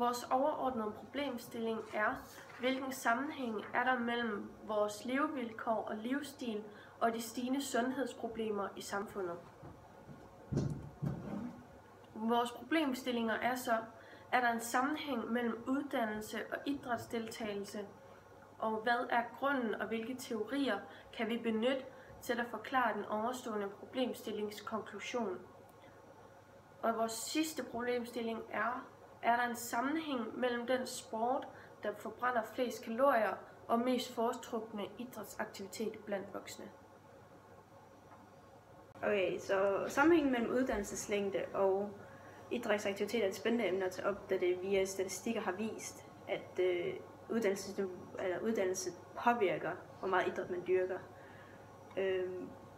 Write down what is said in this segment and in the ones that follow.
Vores overordnede problemstilling er, hvilken sammenhæng er der mellem vores levevilkår og livsstil og de stigende sundhedsproblemer i samfundet. Vores problemstillinger er så, er der en sammenhæng mellem uddannelse og idrætsdeltagelse, og hvad er grunden og hvilke teorier kan vi benytte til at forklare den overstående problemstillings konklusion. Og vores sidste problemstilling er der en sammenhæng mellem den sport, der forbrænder flest kalorier og mest foretrukne idrætsaktivitet blandt voksne? Okay, så sammenhængen mellem uddannelseslængde og idrætsaktivitet er et spændende emne at tage op, da det via statistikker har vist, at uddannelse påvirker, hvor meget idræt man dyrker.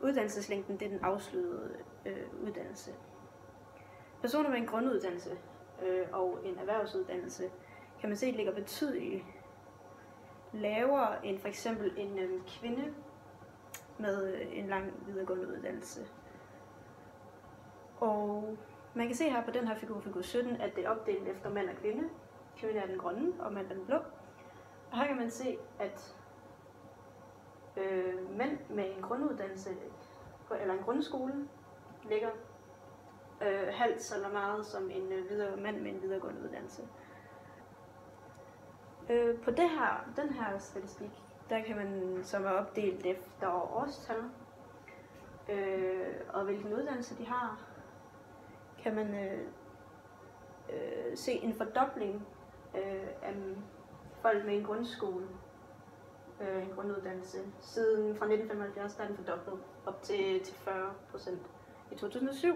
Uddannelseslængden, det er den afsluttede uddannelse. Personer med en grunduddannelse og en erhvervsuddannelse kan man se ligger betydeligt lavere end for eksempel en kvinde med en lang videregående uddannelse. Og man kan se her på den her figur 17, at det er opdelt efter mand og kvinde. Kvinde er den grønne, og mand er den blå. Og her kan man se, at mænd med en grunduddannelse, eller en grundskole, ligger halvt så meget som en mand med en videregående uddannelse. På den her statistik, der kan man, som er opdelt efter årstal, og hvilken uddannelse de har, kan man se en fordobling af folk med en grundskole, en grunduddannelse. Siden fra 1975 der er den fordoblet op til 40% i 2007.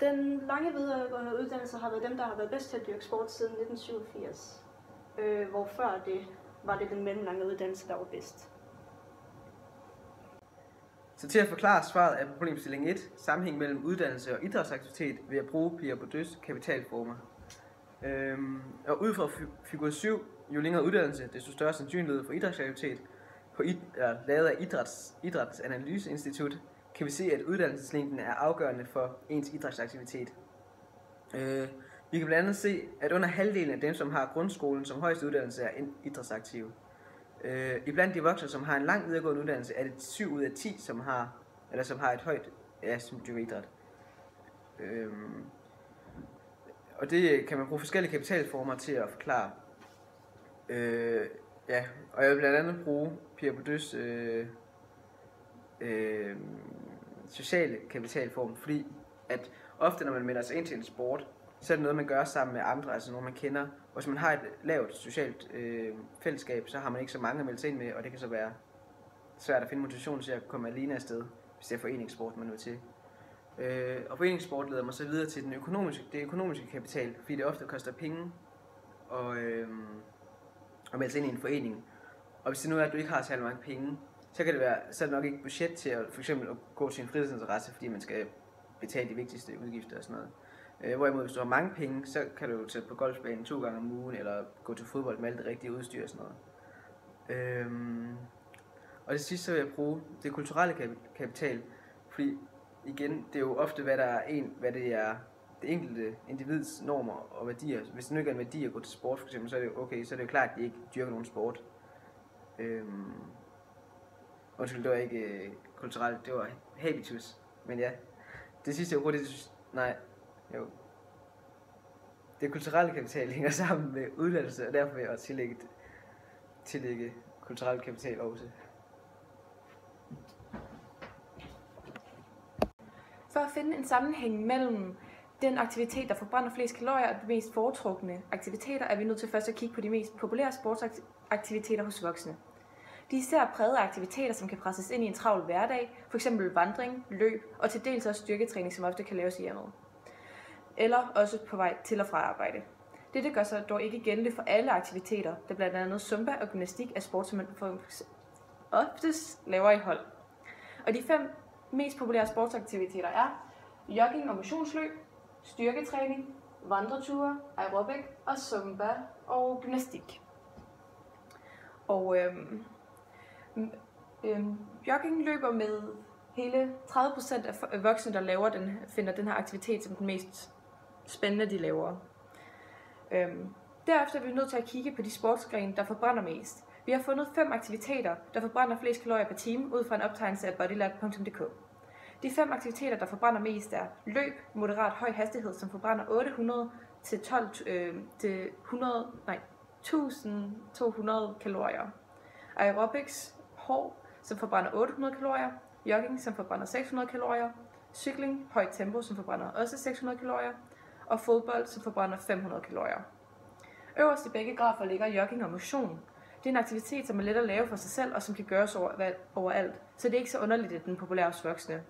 Den lange videregående uddannelse har været dem, der har været bedst til at dyrke sport siden 1987, hvor før det var det den mellemlange uddannelse, der var bedst. Så til at forklare svaret af problemstilling 1, sammenhæng mellem uddannelse og idrætsaktivitet, vil jeg bruge Pierre Bourdieu's kapitalformer. Og ud fra figur 7, jo længere uddannelse, desto større sandsynlighed for idrætsaktivitet, lavet af Idræts Analyseinstitut, kan vi se, at uddannelseslængden er afgørende for ens idrætsaktivitet. Vi kan blandt andet se, at under halvdelen af dem, som har grundskolen som højeste uddannelse, er idrætsaktive. Iblandt de voksne, som har en lang videregående uddannelse, er det 7 ud af 10, som har et højt, som dyrker idræt. Og det kan man bruge forskellige kapitalformer til at forklare. Og jeg vil blandt andet bruge Pierre Bourdieu's sociale kapitalform, fordi at ofte når man melder sig ind til en sport, så er det noget man gør sammen med andre, altså nogen man kender. Og hvis man har et lavt socialt fællesskab, så har man ikke så mange at melde sig ind med, og det kan så være svært at finde motivation til at komme alene afsted, hvis det er foreningssport man er til. Og foreningssport leder mig så videre til det økonomiske kapital, fordi det ofte koster penge at melde sig ind i en forening. Og hvis det nu er, at du ikke har særlig mange penge, så er det nok ikke budget til at for eksempel at gå til en fritidsinteresse, fordi man skal betale de vigtigste udgifter og sådan noget. Hvorimod hvis du har mange penge, så kan du tage på golfbanen 2 gange om ugen, eller gå til fodbold med alt det rigtige udstyr og sådan noget. Og det sidste så vil jeg bruge det kulturelle kapital, fordi igen, det er jo ofte hvad det er det enkelte individs normer og værdier. Hvis det nu ikke er en værdi at gå til sport for eksempel, så er det okay, så er det jo klart, at de ikke dyrker nogen sport. Undskyld, det var ikke kulturelt, det var habitus. Men ja, det sidste det kulturelle kapital hænger sammen med uddannelse, og derfor vil jeg også tillægge kulturel kapital også. For at finde en sammenhæng mellem den aktivitet, der forbrænder flest kalorier, og de mest foretrukne aktiviteter, er vi nødt til først at kigge på de mest populære sportsaktiviteter hos voksne. De er især præget af aktiviteter, som kan presses ind i en travl hverdag, f.eks. vandring, løb og til dels også styrketræning, som ofte kan laves i hjemmet. Eller også på vej til og fra arbejde. Dette gør sig dog ikke gældende for alle aktiviteter, da blandt andet zumba og gymnastik er sport, som man oftest laver i hold. Og de 5 mest populære sportsaktiviteter er jogging og motionsløb, styrketræning, vandreture, aerobic og zumba og gymnastik. Og jogging løber med hele 30% af voksne, der finder den her aktivitet som den mest spændende, de laver. Derefter er vi nødt til at kigge på de sportsgrene, der forbrænder mest. Vi har fundet 5 aktiviteter, der forbrænder flest kalorier per time, ud fra en optegnelse af bodylab.dk. De 5 aktiviteter, der forbrænder mest, er løb, moderat høj hastighed, som forbrænder 800 til 1200 kalorier. Aerobics, hård, som forbrænder 800 kalorier. Jogging, som forbrænder 600 kalorier. Cykling, højt tempo, som forbrænder også 600 kalorier. Og fodbold, som forbrænder 500 kalorier. Øverst i begge grafer ligger jogging og motion. Det er en aktivitet, som er let at lave for sig selv, og som kan gøres overalt, så det er ikke så underligt, at den er populær hos voksne.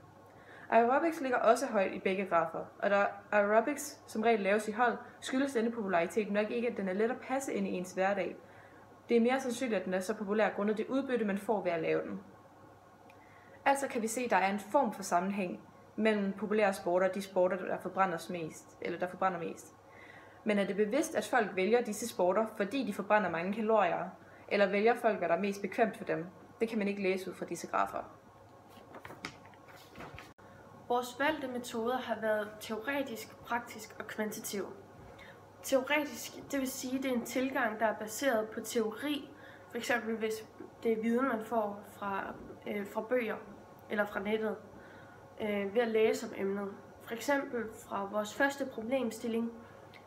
Aerobics ligger også højt i begge grafer, og da aerobics som regel laves i hold, skyldes denne popularitet nok ikke, at den er let at passe ind i ens hverdag. Det er mere sandsynligt, at den er så populær grundet det udbytte, man får ved at lave den. Altså kan vi se, at der er en form for sammenhæng mellem populære sporter og de sporter, der forbrænder mest. Men er det bevidst, at folk vælger disse sporter, fordi de forbrænder mange kalorier, eller vælger folk, hvad der er mest bekvemt for dem? Det kan man ikke læse ud fra disse grafer. Vores valgte metoder har været teoretisk, praktisk og kvantitativ. Teoretisk, det vil sige, at det er en tilgang, der er baseret på teori, f.eks. hvis det er viden, man får fra bøger eller fra nettet, ved at læse om emnet. For eksempel fra vores første problemstilling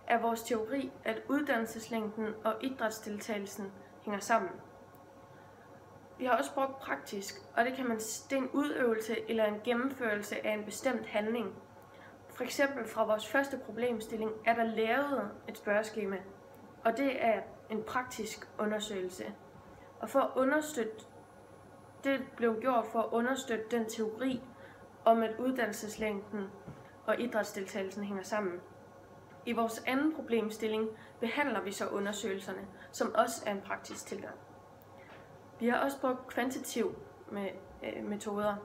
er vores teori, at uddannelseslængden og idrætsdeltagelsen hænger sammen. Vi har også brugt praktisk, og det er en udøvelse eller en gennemførelse af en bestemt handling. For eksempel fra vores første problemstilling er der lavet et spørgeskema, og det er en praktisk undersøgelse. Og det blev gjort for at understøtte den teori om, at uddannelseslængden og idrætsdeltagelsen hænger sammen. I vores anden problemstilling behandler vi så undersøgelserne, som også er en praktisk tilgang. Vi har også brugt kvantitative metoder,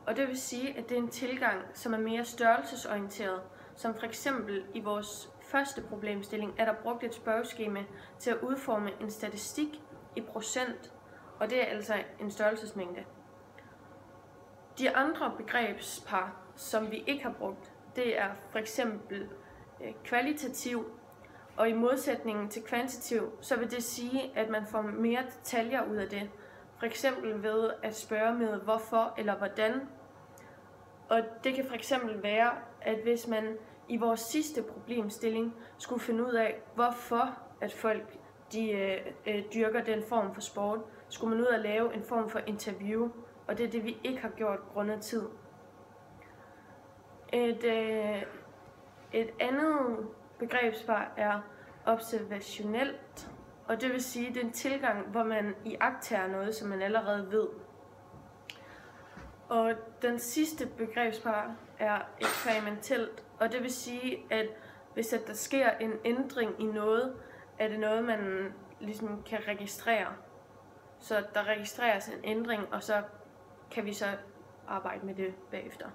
og det vil sige, at det er en tilgang, som er mere størrelsesorienteret, som for eksempel i vores første problemstilling er der brugt et spørgeskema til at udforme en statistik i procent, og det er altså en størrelsesmængde. De andre begrebspar, som vi ikke har brugt, det er for eksempel kvalitativ, og i modsætning til kvantitativ, så vil det sige, at man får mere detaljer ud af det. For eksempel ved at spørge med hvorfor eller hvordan. Og det kan for eksempel være, at hvis man i vores sidste problemstilling skulle finde ud af, hvorfor at folk dyrker den form for sport, skulle man ud og lave en form for interview, og det er det, vi ikke har gjort grundet tid. Et andet begrebspar er observationelt, og det vil sige, at det er en tilgang, hvor man iagttager noget, som man allerede ved. Og den sidste begrebspar er eksperimentelt, og det vil sige, at hvis der sker en ændring i noget, er det noget, man ligesom kan registrere. Så der registreres en ændring, og så kan vi så arbejde med det bagefter.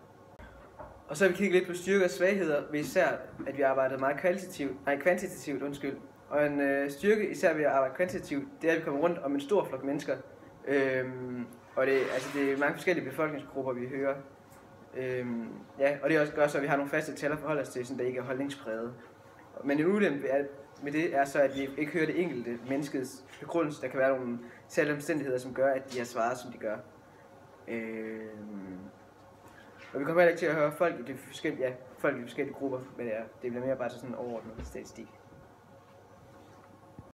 Og så har vi kigget lidt på styrker og svagheder, ved især at vi arbejder meget kvantitativt. Og en styrke, især ved at arbejde kvantitativt, det er, at vi kommer rundt om en stor flok mennesker. Og det er mange forskellige befolkningsgrupper, vi hører. Og det også gør så, at vi har nogle faste tal at forholde os til, sådan der ikke er holdningspræget. Men en ulempe med det er så, at vi ikke hører det enkelte menneskets begrundelse. Der kan være nogle særlige omstændigheder, som gør, at de har svaret, som de gør. Og vi kommer heller ikke til at høre folk i de forskellige grupper, men det bliver mere bare sådan en overordnet statistik.